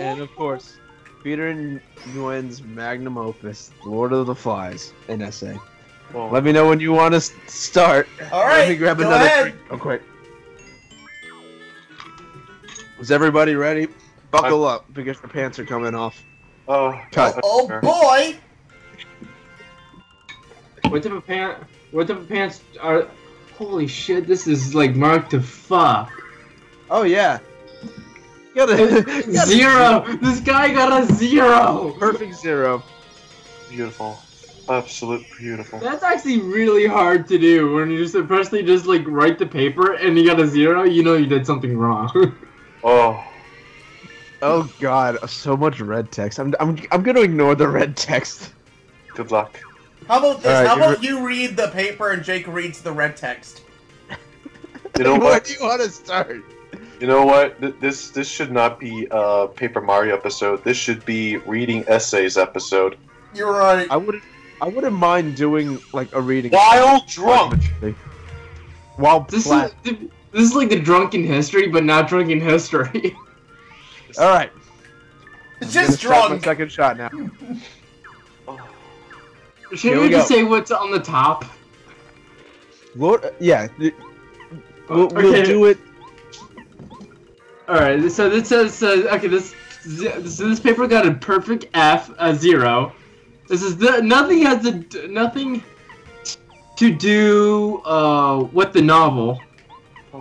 And of course, Peter and Nguyen's magnum opus, Lord of the Flies, an essay. Oh. Let me know when you want to start. All right, Let me grab go another ahead. drink real quick. Is everybody ready? Buckle up because the pants are coming off. Oh, Cut. Oh boy! What type of pants are? Holy shit! This is like marked to fuck. Oh yeah. You got a Zero. This guy got a 0. perfect 0. Beautiful. Absolute beautiful. That's actually really hard to do when you just especially just like write the paper and you got a 0. You know you did something wrong. Oh. Oh god, so much red text. I'm gonna ignore the red text. Good luck. How about this? All right, How about you read the paper and Jake reads the red text? You know When what? do you want to start? You know what? This should not be a Paper Mario episode. This should be reading essays episode. You're right. I wouldn't mind doing like a reading. While drunk. While This flat. is like the drunken history, but not drunken history. All right. It's I'm gonna just start my drunk. second shot now. Should Here we we just go. say what's on the top? Lord, yeah. We'll Okay. do it. All right. So this says okay. This paper got a perfect F, a 0. This is nothing to do with the novel.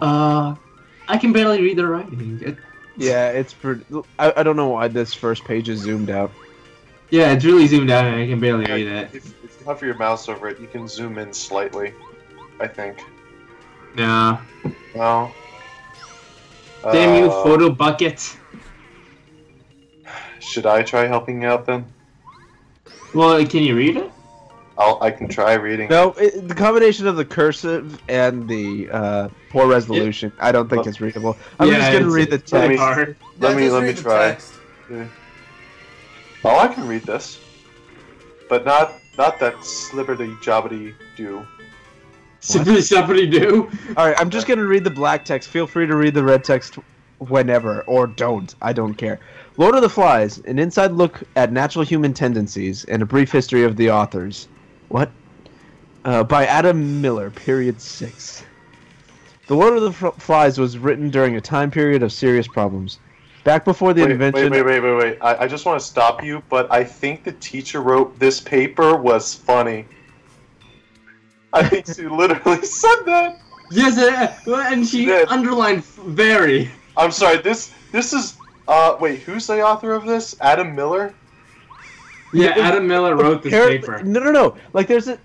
I can barely read the writing. Yeah, it's pretty. I don't know why this first page is zoomed out. Yeah, it's really zoomed out and I can barely read it. If you hover your mouse over it, you can zoom in slightly. I think. Nah. No. Damn you, photo bucket. Should I try helping you out then? Well, can you read it? I can try reading. No, the combination of the cursive and the poor resolution, I don't think it's readable. I'm just gonna read the let me- text. Hard. Let me just read the try. text. Yeah. Oh, I can read this, but not that slibberty jobbity do. Somebody do. All right, I'm just gonna read the black text. Feel free to read the red text whenever, or don't. I don't care. Lord of the Flies: An inside look at natural human tendencies and a brief history of the authors. What? By Adam Miller, period 6. The Lord of the Flies was written during a time period of serious problems. Back before the invention... Wait. I just want to stop you, but I think the teacher wrote this paper was funny. I think she literally said that. Yes, and she Yeah. underlined very. I'm sorry, this is... wait, who's the author of this? Adam Miller? Yeah, Adam Miller wrote this paper. No. Like, there's a...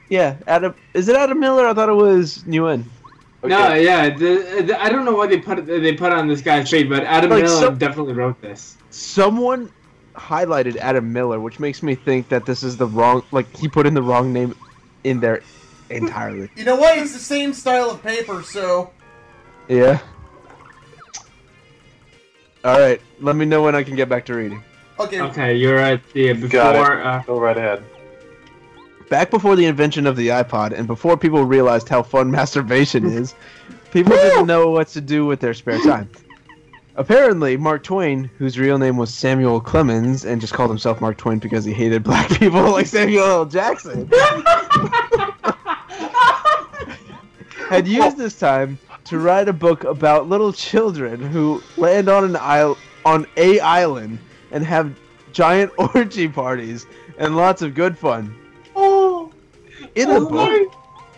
yeah, Adam... Is it Adam Miller? I thought it was Nguyen. Okay. No, yeah, I don't know why they put on this guy's page, but Adam Like, Miller so- definitely wrote this. Someone highlighted Adam Miller, which makes me think that this is the wrong... Like, he put in the wrong name in there entirely. You know what? It's the same style of paper, so... Yeah. Alright, let me know when I can get back to reading. Okay. Okay, you're at the Got before. Go right ahead. Back before the invention of the iPod, and before people realized how fun masturbation is, people didn't know what to do with their spare time. Apparently, Mark Twain, whose real name was Samuel Clemens, and just called himself Mark Twain because he hated black people like Samuel L. Jackson, had used this time to write a book about little children who land on a island and have giant orgy parties and lots of good fun. In the book,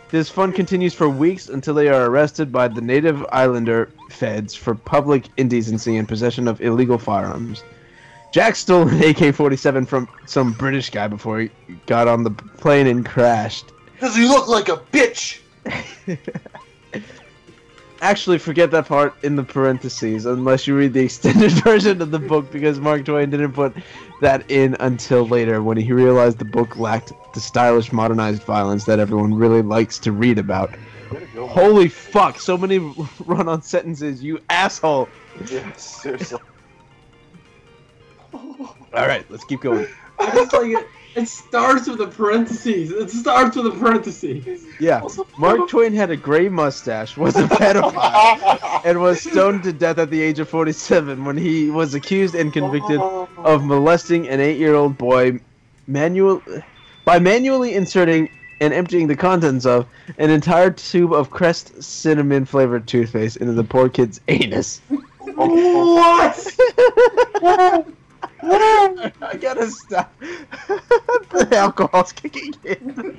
this fun continues for weeks until they are arrested by the native islander feds for public indecency and possession of illegal firearms. Jack stole an AK-47 from some British guy before he got on the plane and crashed. Does he look like a bitch? Actually, forget that part in the parentheses, unless you read the extended version of the book, because Mark Twain didn't put that in until later, when he realized the book lacked the stylish, modernized violence that everyone really likes to read about. Holy fuck, so many run-on sentences, you asshole! Yeah, seriously. Alright, let's keep going. I just like it. It starts with a parentheses. It starts with a parentheses. Yeah, Mark Twain had a gray mustache, was a pedophile, and was stoned to death at the age of 47 when he was accused and convicted of molesting an 8-year-old boy by manually inserting and emptying the contents of an entire tube of Crest cinnamon-flavored toothpaste into the poor kid's anus. What? I gotta stop. The alcohol's kicking in.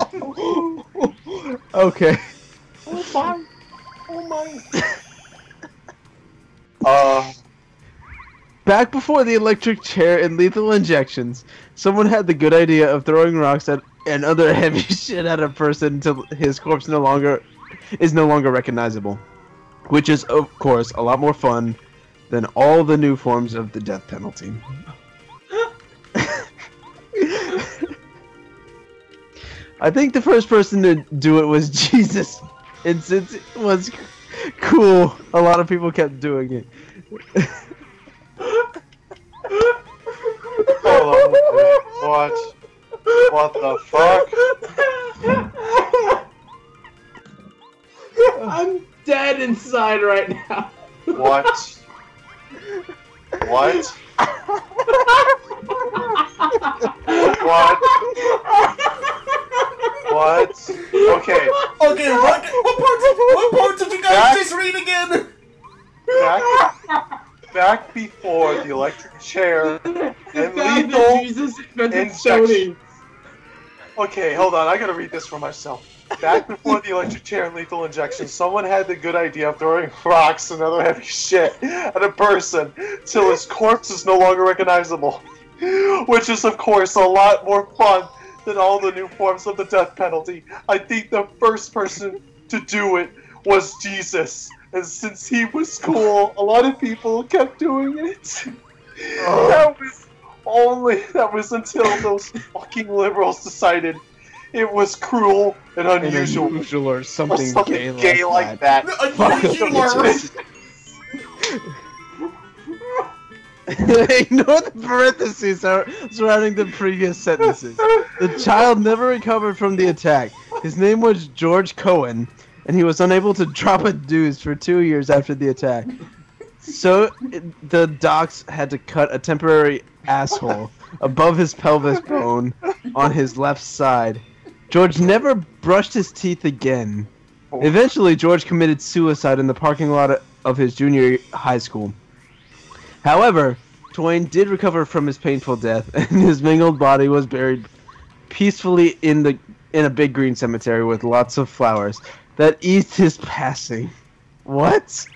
Okay. Oh my. Oh my. Back before the electric chair and lethal injections, someone had the good idea of throwing rocks at and other heavy shit at a person until his corpse is no longer recognizable, which is of course a lot more fun than all the new forms of the death penalty. I think the first person to do it was Jesus, and since it was cool, a lot of people kept doing it. Hold on. What the fuck? I'm dead inside right now. What? What? What? What? Okay. Okay, what part did you guys just read again? Back before the electric chair and lethal Jesus invented injection. Okay, hold on. I gotta read this for myself. Back before the electric chair and lethal injection, someone had the good idea of throwing rocks and other heavy shit at a person till his corpse is no longer recognizable. Which is, of course, a lot more fun than all the new forms of the death penalty. I think the first person to do it was Jesus. And since he was cool, a lot of people kept doing it. That was until those fucking liberals decided it was cruel and unusual. Or something gay like that. Ignore the parentheses surrounding the previous sentences. The child never recovered from the attack. His name was George Cohen, and he was unable to drop a deuce for 2 years after the attack. So the docs had to cut a temporary asshole above his pelvis bone on his left side. George never brushed his teeth again. Eventually, George committed suicide in the parking lot of his junior high school. However, Twain did recover from his painful death, and his mangled body was buried peacefully in a big green cemetery with lots of flowers that eased his passing. What?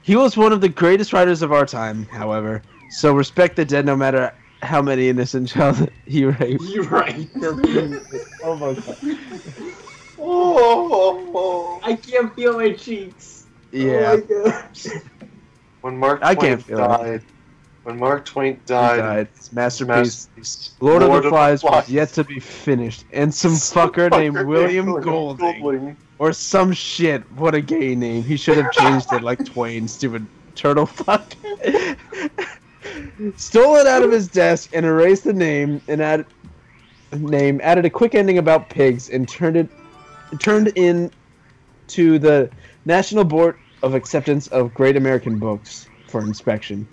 He was one of the greatest writers of our time, however, so respect the dead no matter how many innocent children he raped. You're right. Oh my god. Oh. I can't feel my cheeks. Yeah. Oh my gosh. When Mark Twain died, His masterpiece, Lord of the Flies, was yet to be finished, and some fucker named William Golding, or some shit. What a gay name! He should have changed it like Twain, stupid turtle fuck. Stole it out of his desk and erased the name and added a quick ending about pigs and turned in to the National Board of Acceptance of Great American Books for inspection.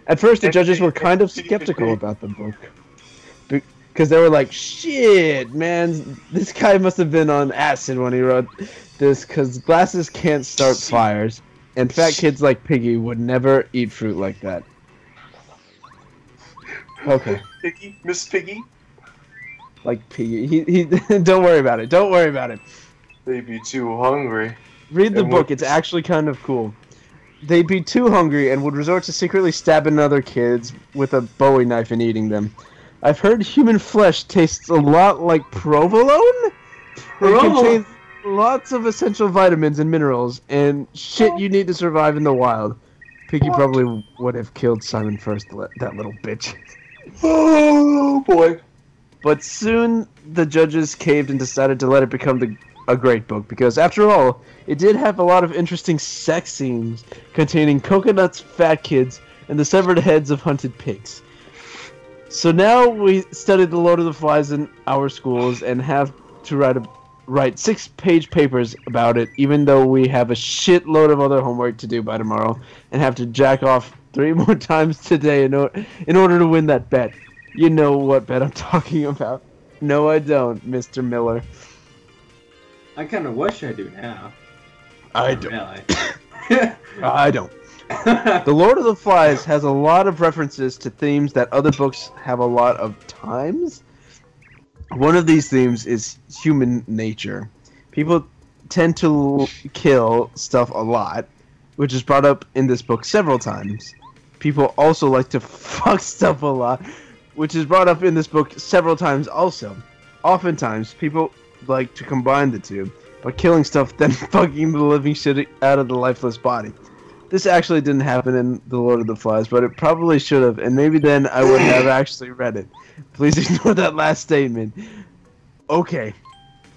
At first, the judges were kind of skeptical about the book, because they were like, shit, man, this guy must have been on acid when he wrote this, because glasses can't start fires, and fat kids like Piggy would never eat fruit like that. Okay. Piggy? Miss Piggy? Like Piggy. He don't worry about it. Don't worry about it. They'd be too hungry. Read the book. It's actually kind of cool. They'd be too hungry and would resort to secretly stabbing other kids with a Bowie knife and eating them. I've heard human flesh tastes a lot like provolone. It contains lots of essential vitamins and minerals and shit you need to survive in the wild. Piggy probably would have killed Simon first, that little bitch. Oh boy. But soon the judges caved and decided to let it become a great book, because after all, it did have a lot of interesting sex scenes containing coconuts, fat kids, and the severed heads of hunted pigs. So now we study the Lord of the Flies in our schools and have to write 6-page papers about it, even though we have a shitload of other homework to do by tomorrow, and have to jack off 3 more times today in order to win that bet. You know what bet I'm talking about. No, I don't, Mr. Miller. I kind of wish I do now. I Not don't. really. I don't. The Lord of the Flies has a lot of references to themes that other books have a lot of times. One of these themes is human nature. People tend to kill stuff a lot, which is brought up in this book several times. People also like to fuck stuff a lot, which is brought up in this book several times also. Oftentimes, people like to combine the two, by killing stuff then fucking the living shit out of the lifeless body. This actually didn't happen in The Lord of the Flies, but it probably should have, and maybe then I would have actually read it. Please ignore that last statement. Okay.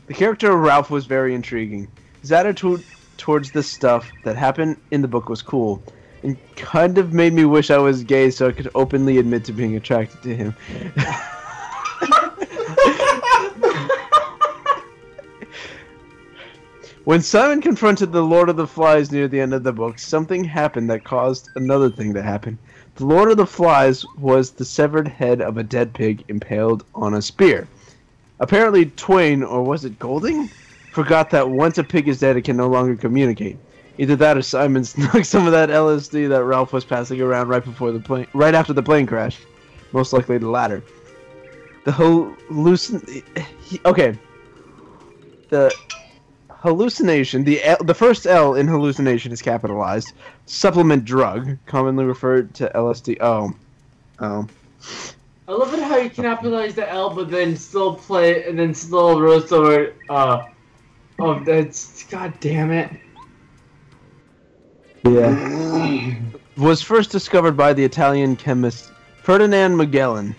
The character of Ralph was very intriguing. His attitude towards the stuff that happened in the book was cool, and kind of made me wish I was gay so I could openly admit to being attracted to him. When Simon confronted the Lord of the Flies near the end of the book, something happened that caused another thing to happen. The Lord of the Flies was the severed head of a dead pig impaled on a spear. Apparently Twain, or was it Golding, forgot that once a pig is dead it can no longer communicate. Either that or Simon snuck some of that LSD that Ralph was passing around right after the plane crash. Most likely the latter. The hallucination, the first L in hallucination is capitalized. Supplement drug, commonly referred to LSD. Oh. I love it how you can capitalize the L, but then still play, and then still roast over, that's, god damn it. Yeah. Was first discovered by the Italian chemist Ferdinand Magellan.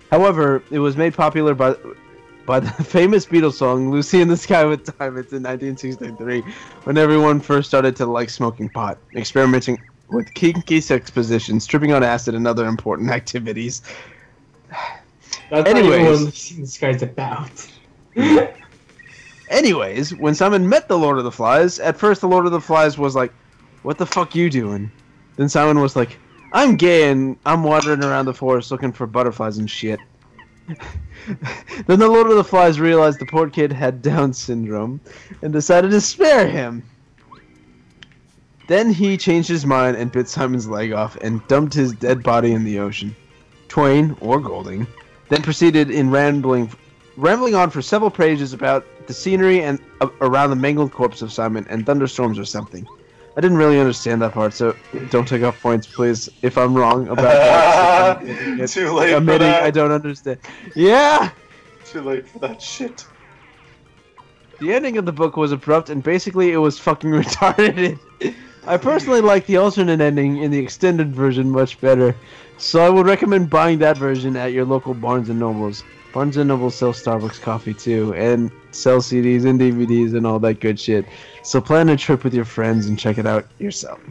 However, it was made popular by the famous Beatles song "Lucy in the Sky with Diamonds" in 1963, when everyone first started to like smoking pot, experimenting with kinky sex positions, tripping on acid, and other important activities. That's not even what Lucy in the Sky's about. Anyways, when Simon met the Lord of the Flies, at first the Lord of the Flies was like, "What the fuck you doing?" Then Simon was like, "I'm gay and I'm wandering around the forest looking for butterflies and shit." Then the Lord of the Flies realized the poor kid had Down syndrome and decided to spare him. Then he changed his mind and bit Simon's leg off and dumped his dead body in the ocean. Twain, or Golding, then proceeded in rambling on for several pages about the scenery and around the mangled corpse of Simon and thunderstorms or something. I didn't really understand that part, so don't take off points, please, if I'm wrong about that. Too late admitting for that. I don't understand. Yeah! Too late for that shit. The ending of the book was abrupt, and basically it was fucking retarded. I personally like the alternate ending in the extended version much better, so I would recommend buying that version at your local Barnes & Nobles. Barnes & Noble sells Starbucks coffee too, and sell CDs and DVDs and all that good shit. So plan a trip with your friends and check it out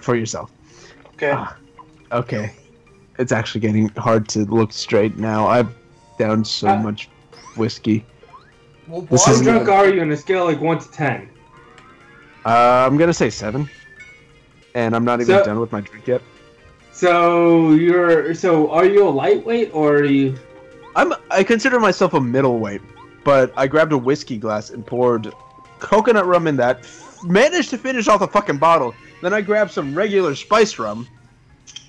for yourself. Okay. Okay. It's actually getting hard to look straight now. I've downed so much whiskey. Well, How drunk are you on a scale like 1 to 10? I'm gonna say 7. And I'm not even done with my drink yet. So are you a lightweight or are you? I consider myself a middleweight, but I grabbed a whiskey glass and poured coconut rum in that. Managed to finish off the fucking bottle. Then I grabbed some regular spice rum.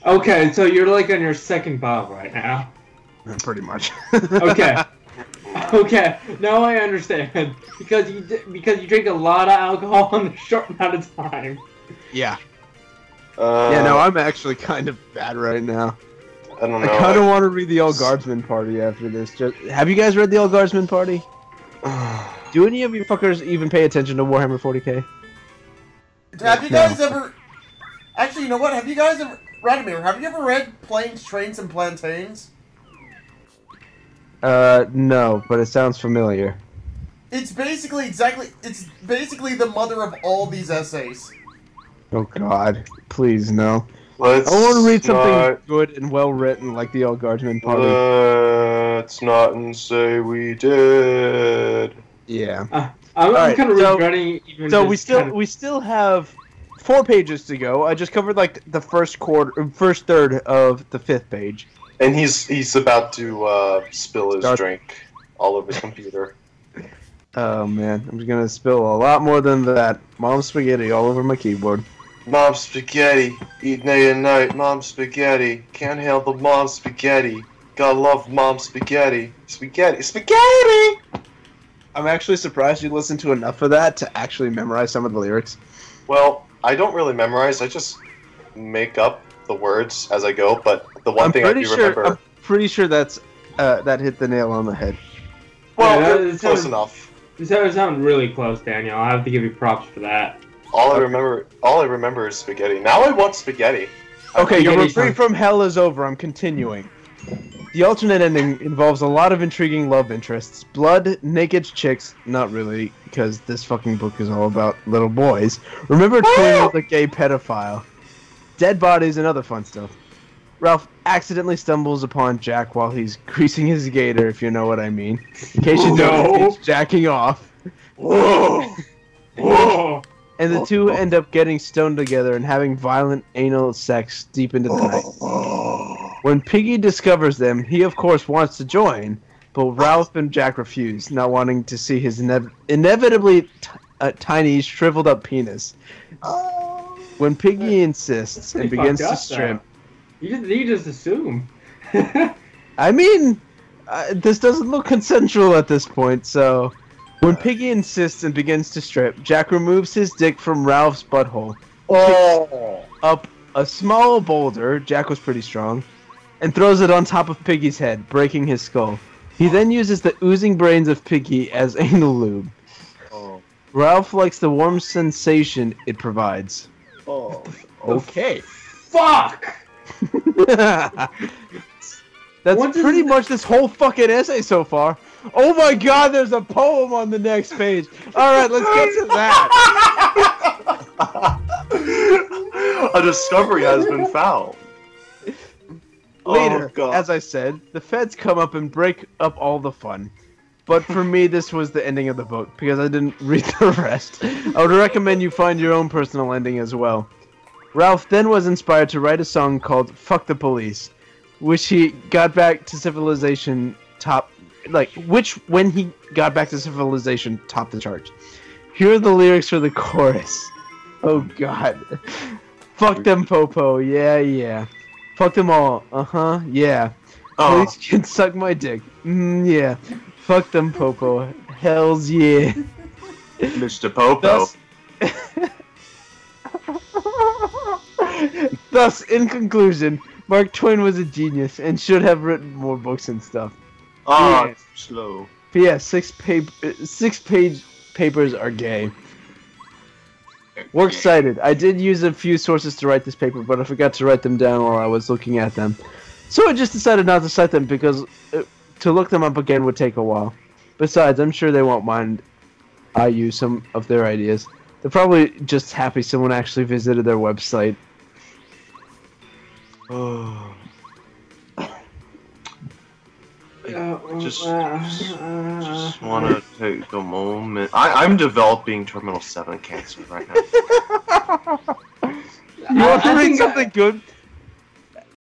Okay, so you're like on your second bottle right now. Pretty much. Okay. Okay, now I understand. Because you drink a lot of alcohol in a short amount of time. Yeah. Yeah, no, I'm actually kind of bad right now. I don't know. I kind of want to read the All Guardsman Party after this. Have you guys read the All Guardsman Party? Do any of you fuckers even pay attention to Warhammer 40k? Have you guys ever... Actually, you know what? Have you guys ever... Radomir, have you ever read Planes, Trains, and Plantains? No, but it sounds familiar. It's basically it's basically the mother of all these essays. Oh god, please no. Let's I want to read something not, good and well written, like the old Guardsman Party. let's not and say we did. Yeah. I'm Alright, kind of so- regretting even. So just we still have 4 pages to go. I just covered like the first third of the 5th page. And he's about to spill his Start. drink all over his computer. Oh man, I'm gonna spill a lot more than that. Mom spaghetti all over my keyboard. Mom spaghetti, eat day and night. Mom spaghetti, can't handle mom spaghetti. Gotta love mom spaghetti. Spaghetti, spaghetti. I'm actually surprised you listened to enough of that to actually memorize some of the lyrics. Well, I don't really memorize. I just make up the words as I go. But the one thing I do remember. I'm pretty sure that's that hit the nail on the head. Well, Yeah, it's close enough. You sound really close, Daniel. I have to give you props for that. All I remember is spaghetti. Now I want spaghetti. Okay, your Spaghetti reprieve song. from hell is over. I'm continuing. The alternate ending involves a lot of intriguing love interests. Blood, naked chicks, not really, because this fucking book is all about little boys. Remember Twin was a gay pedophile. Dead bodies and other fun stuff. Ralph accidentally stumbles upon Jack while he's greasing his gator, if you know what I mean. In case you don't, he's jacking off. Whoa! Whoa! And the two end up getting stoned together and having violent anal sex deep into the night. When Piggy discovers them, he of course wants to join, but Ralph and Jack refuse, not wanting to see his inevitably tiny, shriveled up penis. When Piggy insists and Pretty begins fucked to up, strip, You just assume. I mean, this doesn't look consensual at this point, so... When Piggy insists and begins to strip, Jack removes his dick from Ralph's butthole, Oh! up a small boulder, Jack was pretty strong, and throws it on top of Piggy's head, breaking his skull. He then uses the oozing brains of Piggy as anal lube. Oh. Ralph likes the warm sensation it provides. Oh. Okay. Fuck! That's What does pretty it- much this whole fucking essay so far. Oh my god, there's a poem on the next page. Alright, let's get to that. A discovery has been found. Later, Oh, God. as I said, the feds come up and break up all the fun. But for me, this was the ending of the book, because I didn't read the rest. I would recommend you find your own personal ending as well. Ralph then was inspired to write a song called Fuck the Police, which he got back to civilization when he got back to civilization topped the charts. Here are the lyrics for the chorus. Oh god. Fuck them popo, yeah. Fuck them all, yeah. Oh. Police can suck my dick, yeah. Fuck them popo, hells yeah. Mr. Popo. Thus, in conclusion, Mark Twain was a genius and should have written more books and stuff. Ah, Yeah. slow. P.S. 6-page papers are gay. Works cited. I did use a few sources to write this paper, but I forgot to write them down while I was looking at them. So I just decided not to cite them because to look them up again would take a while. Besides, I'm sure they won't mind I use some of their ideas. They're probably just happy someone actually visited their website. Oh. Just want to take a moment. I'm developing Terminal 7 cancer right now. You want to I read think something good?